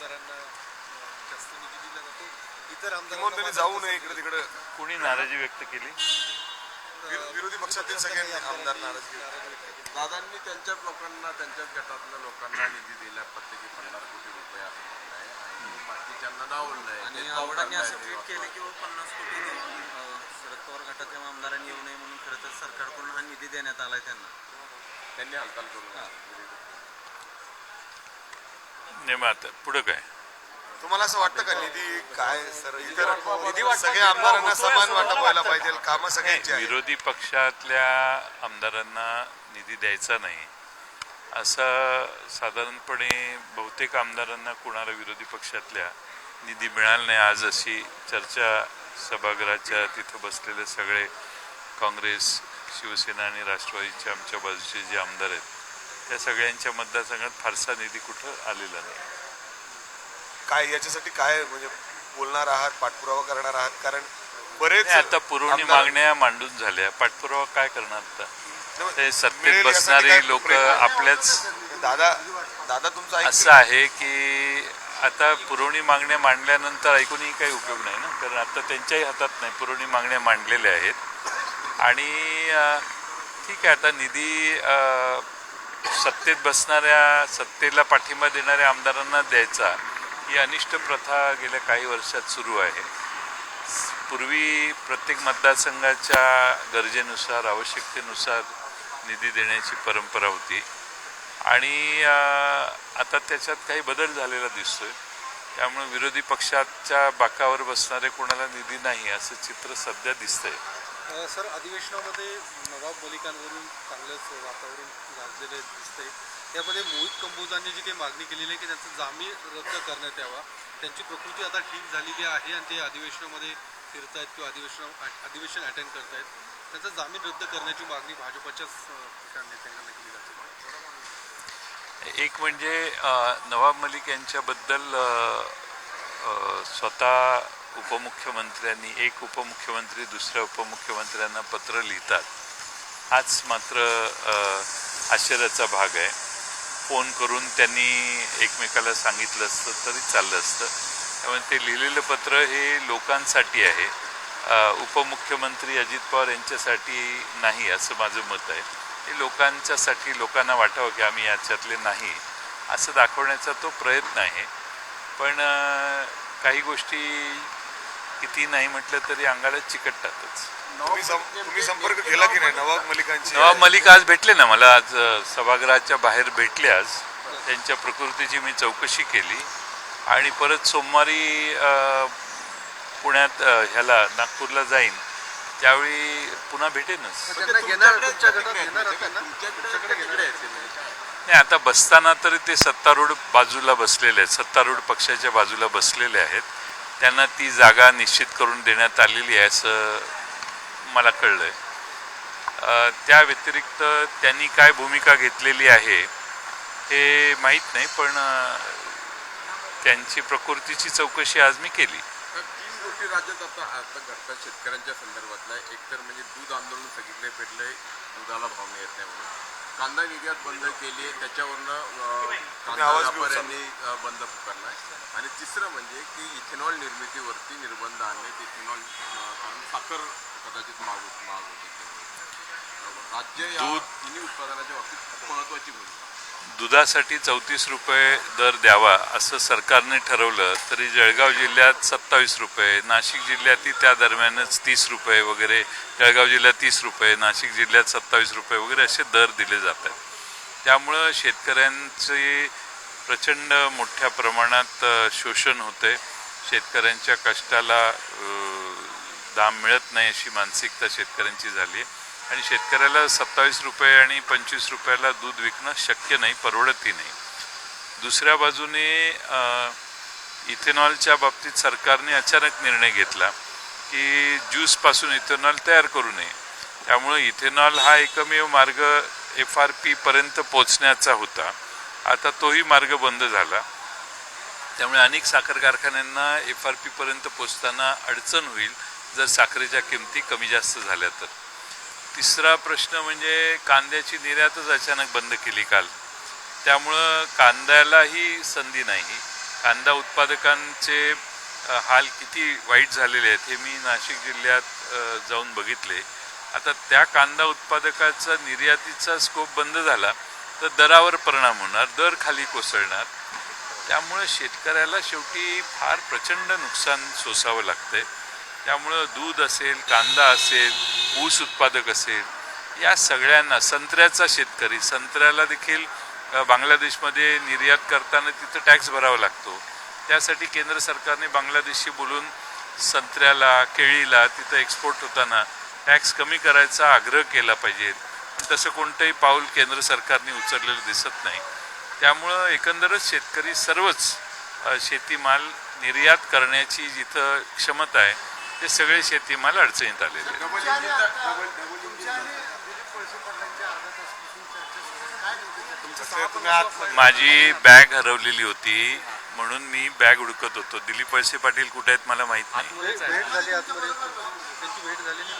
आमदारांना जास्त निधी दिला जातो, इतर आमदारांना जाऊ नये इकडे तिकडे. कोणी नाराजी व्यक्त केली? विरोधी पक्षातील सगळे आमदार नाराजी. दादांनी त्यांच्या लोकांना, त्यांच्या गटातल्या लोकांना निधी दिला, प्रत्येकी 50 कोटी रुपये असं म्हणणं आहे आणि बाकीच्यांना डावललंय. आणि आवडांनी असं ट्विट केलं की 50 कोटी शरद पवार गटाच्या आमदारांनी येऊ नये म्हणून खरं तर सरकारकडून हा निधी देण्यात आलाय त्यांनी हालचाल करून. नेमात पुढे काय तुम्हाला असं वाटतं का निधी काय सर इतर सगळ्या आमदारांना समान वाटप व्हायला पाहिजे, कामं सगळ्यांची आहेत. विरोधी पक्षातल्या आमदारांना निधी द्यायचा नाही असं साधारणपणे बहुतेक आमदारांना कोणाला विरोधी पक्षातल्या निधी मिळाला नाही आज अशी चर्चा सभागृहाच्या तिथं बसलेले सगळे काँग्रेस, शिवसेना आणि राष्ट्रवादीचे आमच्या बाजूचे जे आमदार आहेत त्या सगळ्यांच्या मतदारसंघात फारसा निधी कुठं आलेला नाही. काय याच्यासाठी काय म्हणजे बोलणार आहात, पाठपुरावा करणार आहात? कारण बरेच आता पुरवणी मागण्या मांडून झाल्या, पाठपुरावा काय करणार आता? ते सत्तेत बसणारी लोक आपल्याच दादा तुमचं असं आहे की आता पुरवणी मागण्या मांडल्यानंतर ऐकूनही काही उपयोग नाही ना, कारण आता त्यांच्याही हातात नाही. पुरवणी मागण्या मांडलेल्या आहेत आणि ठीक आहे, आता निधी सत्तेत बसणाऱ्या, सत्तेला पाठिंबा देणाऱ्या आमदारांना द्यायचा ही अनिष्ट प्रथा गेल्या काही वर्षात सुरू आहे. पूर्वी प्रत्येक मतदारसंघाच्या गरजेनुसार, आवश्यकतेनुसार निधी देण्याची परंपरा होती आणि आता त्याच्यात काही बदल झालेला दिसतोय. त्यामुळे विरोधी पक्षाच्या बाकावर बसणारे कोणाला निधी नाही असं चित्र सध्या दिसतंय. सर, अधिवेशनामध्ये नवाब मलिकांवरून चांगलंच वातावरण गाजलेलं दिसतंय. त्यामध्ये मोहित कंबोजांनी जी काही मागणी केलेली आहे की त्यांचा जामीन रद्द करण्यात यावा, त्यांची प्रकृती आता ठीक झालेली आहे आणि ते अधिवेशनामध्ये फिरतायत किंवा अधिवेशन अटेंड करतायत, त्यांचा जामीन रद्द करण्याची मागणी भाजपच्याच नेत्यांना केली जाते. एक म्हणजे नवाब मलिक यांच्याबद्दल स्वतः उपमुख्यमंत्र्यांनी, एक उपमुख्यमंत्री दुसऱ्या उपमुख्यमंत्र्यांना पत्र लिहितात, हाच मात्र आश्चर्याचा भाग आहे. फोन करून त्यांनी एकमेकाला सांगितलं असतं तरी चाललं असतं. त्यामुळे ते लिहिलेलं पत्र हे लोकांसाठी आहे, उपमुख्यमंत्री अजित पवार यांच्यासाठी नाही असं माझं मत आहे. हे लोकांच्यासाठी, लोकांना वाटावं की आम्ही याच्यातले नाही असं दाखवण्याचा तो प्रयत्न आहे. पण काही गोष्टी किती नाही म्हटलं तरी अंगाला चिकटतातच. तुम्ही संपर्क केला की नाही नवाब मलिकांशी? नवाब मलिक आज भेटले ना मला, आज सभागृहाच्या बाहेर भेटले. आज त्यांच्या प्रकृतीची मी चौकशी केली आणि परत सोमवारी पुण्यात ह्याला नागपूरला जाईन, त्यावेळी पुन्हा भेटेनच. नाही, आता बसताना तरी ते सत्तारूढ बाजूला बसलेले आहेत, सत्तारूढ पक्षाच्या बाजूला बसलेले आहेत. त्यांना ती जागा निश्चित करून देण्यात आलेली आहे असं मला कळलंय. त्या व्यतिरिक्त त्यांनी काय भूमिका घेतलेली आहे हे माहीत नाही, पण त्यांची प्रकृतीची चौकशी आज मी केली. 3 गोष्टी राज्यात आता घडतात शेतकऱ्यांच्या संदर्भातल्या. एकतर म्हणजे दूध आंदोलन सगळीकडे पेटलंय, दुधाला भाव मिळत नाही म्हणून. कांदा निर्यात बंद केली आहे, त्याच्यावरनं कांदा व्यापाऱ्यांनी बंद पुकारलाय. आणि तिसरं म्हणजे की इथेनॉल निर्मितीवरती निर्बंध आणले. इथेनॉल साखर कदाचित महाग होते. राज्य या तिन्ही उत्पादनाच्या बाबतीत खूप महत्त्वाची भूमिका. दुधासाठी 34 रुपये दर द्यावा असं सरकारने ठरवलं तरी जळगाव जिल्ह्यात 27 रुपये, नाशिक जिल्ह्यातही त्या दरम्यानच 30 रुपये वगैरे, जळगाव जिल्ह्यात 30 रुपये, नाशिक जिल्ह्यात 27 रुपये वगैरे असे दर दिले जातात. त्यामुळं शेतकऱ्यांचे प्रचंड मोठ्या प्रमाणात शोषण होते. शेतकऱ्यांच्या कष्टाला दाम मिळत नाही अशी मानसिकता शेतकऱ्यांची झाली आहे आणि शेतकऱ्याला 27 रुपये आणि 25 रुपयाला दूध विकणं शक्य नाही, परवडतही नाही. दुसऱ्या बाजूने इथेनॉलच्या बाबतीत सरकारने अचानक निर्णय घेतला की ज्यूसपासून इथेनॉल तयार करू नये. त्यामुळे इथेनॉल हा एकमेव मार्ग FRP पर्यंत पोचण्याचा होता. आता तोही मार्ग बंद झाला. त्यामुळे अनेक साखर कारखान्यांना FRP पर्यंत पोचताना अडचण होईल जर साखरेच्या किमती कमी जास्त झाल्या तर. तिसरा प्रश्न म्हणजे कांद्याची निर्यातच अचानक बंद केली काल, त्यामुळं कांद्यालाही संधी नाही. कांदा उत्पादकांचे हाल किती वाईट झालेले आहेत हे मी नाशिक जिल्ह्यात जाऊन बघितले. आता त्या कांदा उत्पादकाचा निर्यातीचा स्कोप बंद झाला तर दरावर परिणाम होणार, दर खाली कोसळणार. त्यामुळे शेतकऱ्याला शेवटी फार प्रचंड नुकसान सोसावं लागतंय. त्यामुळं दूध असेल, कांदा असेल, ऊस उत्पादक असेल, या सगळ्यांना, संत्र्याचा शेतकरी, संत्र्याला देखील बांगलादेशमध्ये निर्यात करताना तिथं टॅक्स भरावा लागतो. त्यासाठी केंद्र सरकारने बांगलादेशशी बोलून संत्र्याला, केळीला तिथं एक्सपोर्ट होताना टॅक्स कमी करायचा आग्रह केला पाहिजे. तसं कोणतंही पाऊल केंद्र सरकारने उचललेलं दिसत नाही. त्यामुळं एकंदरच शेतकरी सर्वच शेतीमाल निर्यात करण्याची जिथं क्षमता आहे ते सगळे शेतीमाल अडचणीत आलेले आहेत. माझी बॅग हरवलेली होती म्हणून मी बॅग हुडकत होतो. दिलीप वळसे पाटील कुठे आहेत मला माहित नाही. भेट झाली आतमध्ये, त्यांची भेट झाली नाही.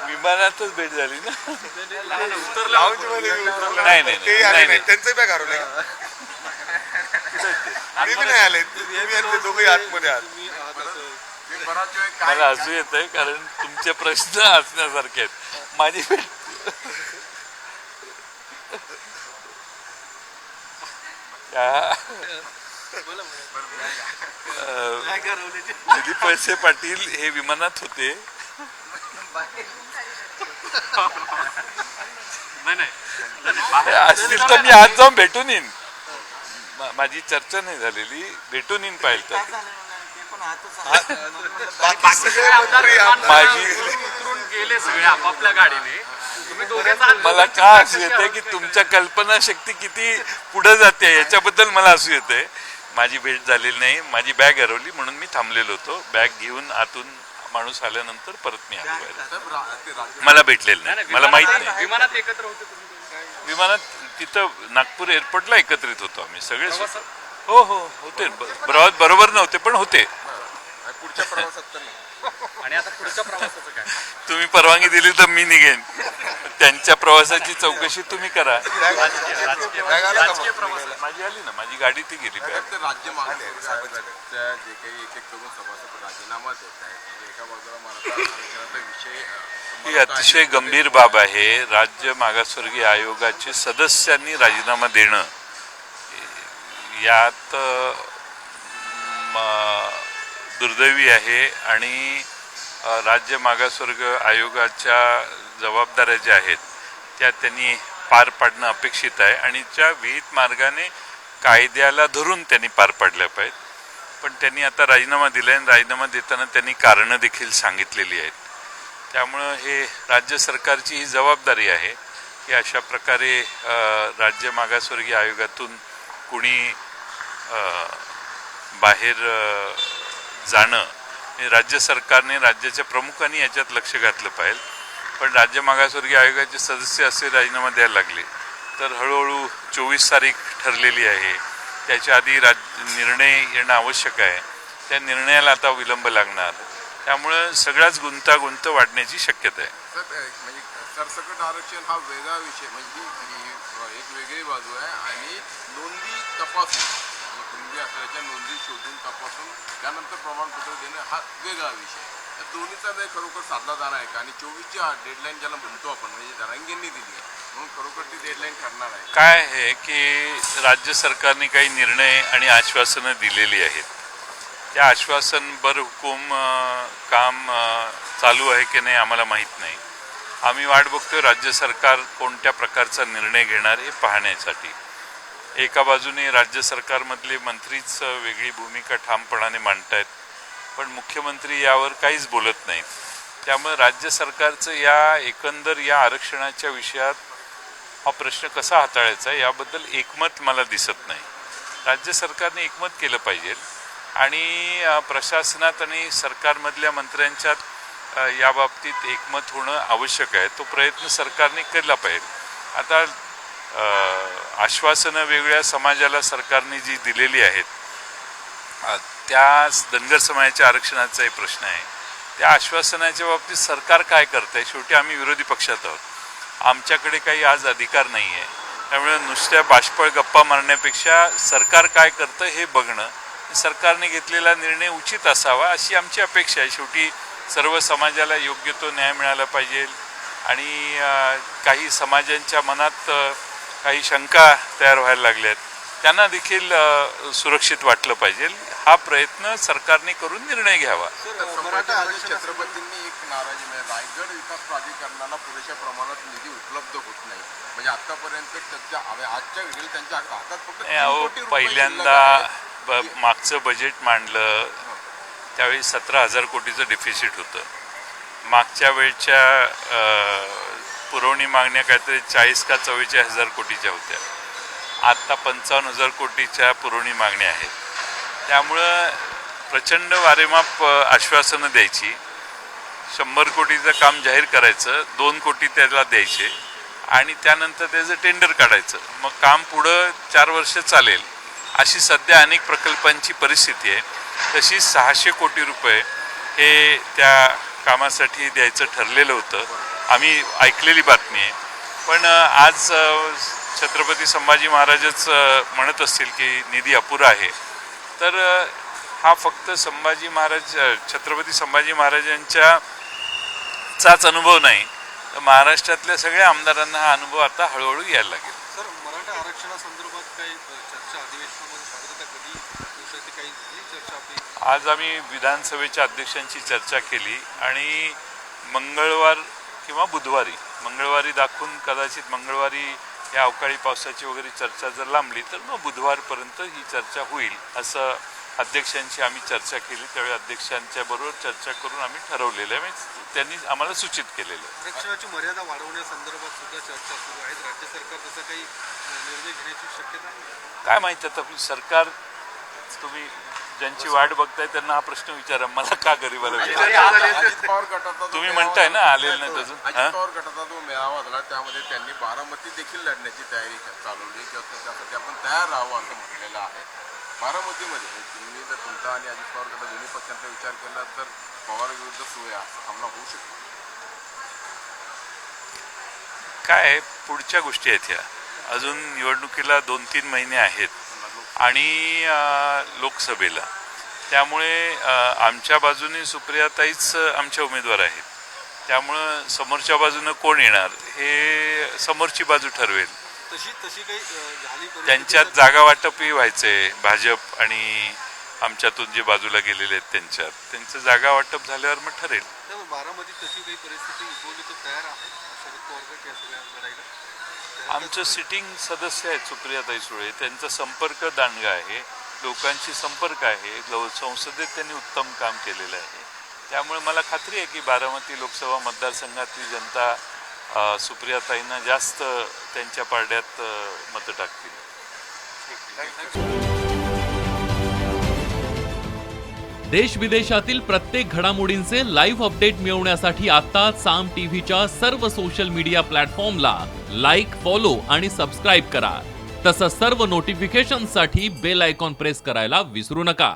विमानातच भेट झाली ना. नाही नाही ते आले नाही, त्यांचं बॅग हरवलंय. मी बी नाही आले, तुम्ही आणि ते दोघंही आतमध्ये आहात. तुम्ही आहात असं बराच वेळ काय मला हसू येत आहे कारण तुमचे प्रश्न हसण्यासारखे आहेत. माझी भेट दिलीप वळसे पाटील हे विमानात होते. असतील तर मी आज जाऊन भेटून येईन. माझी चर्चा नाही झालेली, भेटून येईन पाहिजे तर. बाकी सगळे मंत्री माझी गेले सगळे आपापल्या गाडीने. तुम्ही दोघेच आहात. मला का हसू येते की तुमच्या कल्पनाशक्ती किती पुढे जाते याच्याबद्दल मला हसू येते. माझी भेट झालेली नाही, माझी बॅग हरवली म्हणून मी थांबलेलो होतो. बॅग घेऊन आतून माणूस आल्यानंतर परत मी आलो बाहेर. मला भेटलेलं नाही, मला माहित नाही. विमानात एकत्र होते तुम्ही दोघे. विमानात तिथं नागपूर एअरपोर्टला एकत्रित होतो आम्ही सगळे. हो हो होते, बरोबर नव्हते पण होते. पुढच्या प्रवासात तर नाही. आणि आता पुढच्या प्रवासाचं काय? तुम्ही परवानगी दिली तर मी निघेन. त्यांच्या प्रवासाची चौकशी तुम्ही करा. बॅग आला का मग? माझी आली ना, माझी गाडी ती गेली. तर राज्य महाराष्ट्राच्या जे काही एक करून सभासद राजीनामा देत आहेत, म्हणजे एका बाजूला मराठा आरक्षणाचा विषय ही अतिशय गंभीर बाब आहे. राज्य मागासवर्गीय आयोगाचे सदस्यांनी राजीनामा देणं यात दुर्दैवी आहे. आणि राज्य मागासवर्ग आयोगाच्या जबाबदाऱ्या ज्या आहेत त्या त्यांनी पार पाडणं अपेक्षित आहे आणि त्या विहित मार्गाने कायद्याला धरून त्यांनी पार पाडल्या पाहिजेत. पण त्यांनी आता राजीनामा दिला आहे आणि राजीनामा देताना त्यांनी कारणं देखील सांगितलेली आहेत. त्यामुळं हे राज्य सरकारची ही जबाबदारी आहे की अशा प्रकारे राज्य मागासवर्गीय आयोगातून कुणी बाहेर जाणं हे राज्य सरकारने, राज्याच्या प्रमुखांनी याच्यात लक्ष घातलं पाहिजे. पण राज्य मागासवर्गीय आयोगाचे सदस्य असे राजीनामा द्यायला लागले तर हळूहळू 24 तारीख ठरलेली आहे, त्याच्या आधी निर्णय येणं आवश्यक आहे. त्या निर्णयाला आता विलंब लागणार. त्यामुळं सगळ्याच गुंतागुंत वाढण्याची शक्यता आहे. म्हणजे सरसकट आरक्षण हा वेगळा विषय, म्हणजे ही एक वेगळी बाजू आहे. आणि नोंदी तपासून, कुणबी असल्याच्या नोंदी शोधून तपासून त्यानंतर प्रमाणपत्र देणं हा वेगळा विषय. या दोन्हीचा वेळ खरोखर साधला जाणार आहे का? आणि 24ची डेडलाईन ज्याला म्हणतो आपण, म्हणजे जरांगेंनी दिली आहे म्हणून खरोखर ती डेडलाईन ठरणार आहे. काय आहे की राज्य सरकारने काही निर्णय आणि आश्वासनं दिलेली आहेत. त्या आश्वासन हुकूम काम चालू आहे की नाही आम्हाला माहीत नाही. आम्ही वाट बघतोय राज्य सरकार कोणत्या प्रकारचा निर्णय घेणार हे पाहण्यासाठी. एका बाजूने राज्य सरकारमधले मंत्रीच वेगळी भूमिका ठामपणाने मांडतायत पण मुख्यमंत्री यावर काहीच बोलत नाहीत. त्यामुळे राज्य सरकारचं या एकंदर या आरक्षणाच्या विषयात हा प्रश्न कसा हाताळायचा याबद्दल एकमत मला दिसत नाही. राज्य सरकारने एकमत केलं पाहिजे आणि प्रशासनात आणि सरकारमधल्या मंत्र्यांच्यात याबाबतीत एकमत होणं आवश्यक आहे. तो प्रयत्न सरकारने केला पाहिजे. आता आश्वासनं वेगळ्या समाजाला सरकारने जी दिलेली आहेत त्या धनगर समाजाच्या आरक्षणाचाही प्रश्न आहे. त्या आश्वासनाच्या बाबतीत सरकार काय करत आहे? शेवटी आम्ही विरोधी पक्षात आहोत. आमच्याकडे काही आज अधिकार नाही आहे त्यामुळे नुसत्या बाष्पळ गप्पा मारण्यापेक्षा सरकार काय करतं हे बघणं, सरकारने घेतलेला निर्णय उचित असावा अशी आमची अपेक्षा आहे. शेवटी सर्व समाजाला योग्य तो न्याय मिळाला पाहिजे आणि काही समाजांच्या मनात काही शंका तयार व्हायला लागल्यात, त्यांना देखील सुरक्षित वाटलं पाहिजे. हा प्रयत्न सरकारने करून निर्णय घ्यावा. मराठा छत्रपतींनी एक नाराजी म्हणजे रायगड विकास प्राधिकरणाला पुरेशा प्रमाणात निधी उपलब्ध होत नाही. म्हणजे आतापर्यंत आजच्या घडीला त्यांच्या हातात फक्त 3 कोटी रुपये पहिल्यांदा मागचं बजेट मांडलं त्यावेळी 17,000 कोटीचं डेफिसिट होतं. मागच्या वेळच्या पुरवणी मागण्या काहीतरी 40 का 44,000 कोटीच्या होत्या. आत्ता 55,000 कोटीच्या पुरवणी मागण्या आहेत. त्यामुळं प्रचंड वारेमाप आश्वासनं द्यायची, 100 कोटीचं काम जाहीर करायचं, 2 कोटी त्याला द्यायचे आणि त्यानंतर त्याचं टेंडर काढायचं, मग काम पुढं 4 वर्ष चालेल. अशी सध्या अनेक प्रकल्पांची परिस्थिती आहे. तशी 600 कोटी रुपये हे त्या कामासाठी द्यायचं ठरलेलं होतं. आम्ही ऐकलेली बातमी आहे. पण आज छत्रपती संभाजी महाराजच म्हणत असतील की निधी अपुरा आहे, तर हा फक्त छत्रपती संभाजी महाराजांच्याचाच अनुभव नाही, तर महाराष्ट्रातल्या सगळ्या आमदारांना हा अनुभव आता हळूहळू यायला लागेल. सर, मराठा आरक्षणासंदर्भात काही चर्चा अधिवेशनामध्ये साधारणतः कधी दिवसाची काही झाली चर्चा आपली? आज आम्ही विधानसभेच्या अध्यक्षांची चर्चा केली आणि मंगळवार किंवा मंगळवारी दाखवून कदाचित मंगळवारी या अवकाळी पावसाची वगैरे चर्चा जर लांबली तर मग बुधवारपर्यंत ही चर्चा होईल असं अध्यक्षांची आम्ही चर्चा केली. त्यावेळी अध्यक्षांच्या बरोबर चर्चा करून आम्ही ठरवलेलं आहे, म्हणजे त्यांनी आम्हाला सूचित केलेलं आहे. आरक्षणाची मर्यादा वाढवण्यासंदर्भात सुद्धा चर्चा सुरू आहे. राज्य सरकार तसं काही निर्णय घेण्याची शक्यता आहे? काय माहिती आता सरकार, तुम्ही ज्यांची वाट बघताय त्यांना हा प्रश्न विचारा, मला का गरीबाला विचारा? अजित पवार गटाचा तुम्ही म्हणताय ना आलेलं नाही अजून. अजित पवार गटाचा जो मेळावा झाला त्यामध्ये त्यांनी बारामती देखील लढण्याची तयारी चालवली किंवा त्यासाठी आपण तयार राहावं असं म्हटलेलं आहे. बारामतीमध्ये तुम्ही जर तुमचा आणि अजित पवार गटा दोन्ही पक्षांचा विचार केला तर पवार विरुद्ध सुया सामना होऊ शकतो. काय पुढच्या गोष्टी आहेत ह्या, अजून निवडणुकीला 2-3 महिने आहेत आणि लोकसभेला, त्यामुळे आमच्या बाजूने सुप्रियाताईच आमच्या उमेदवार आहेत. त्यामुळं समोरच्या बाजूनं कोण येणार हे समोरची बाजू ठरवेल. तशी काही झाली त्यांच्यात जागा वाटपही व्हायचंय, भाजप आणि आमच्यातून जे बाजूला गेलेले आहेत त्यांचं जागा वाटप झाल्यावर मग ठरेल. त्यामुळे बारामतीत तशी काही परिस्थिती उद्भवली तर तयार आहे शरद पवार गट या सगळ्या लढाईला? आमचं सिटिंग सदस्य आहेत सुप्रियाताई सुळे, त्यांचा संपर्क दांडगा आहे, लोकांशी संपर्क आहे, संसदेत त्यांनी उत्तम काम केलेलं आहे. त्यामुळे मला खात्री आहे की बारामती लोकसभा मतदारसंघातली जनता सुप्रियाताईंना जास्त त्यांच्या पारड्यात मतं टाकतील. देश विदेशातील प्रत्येक घडामोडींचे लाईव्ह अपडेट मिळवण्यासाठी आता साम टीव्हीच्या सर्व सोशल मीडिया प्लॅटफॉर्मला लाईक, फॉलो आणि सबस्क्राईब करा. तसंच सर्व नोटिफिकेशनसाठी बेल आयकॉन प्रेस करायला विसरू नका.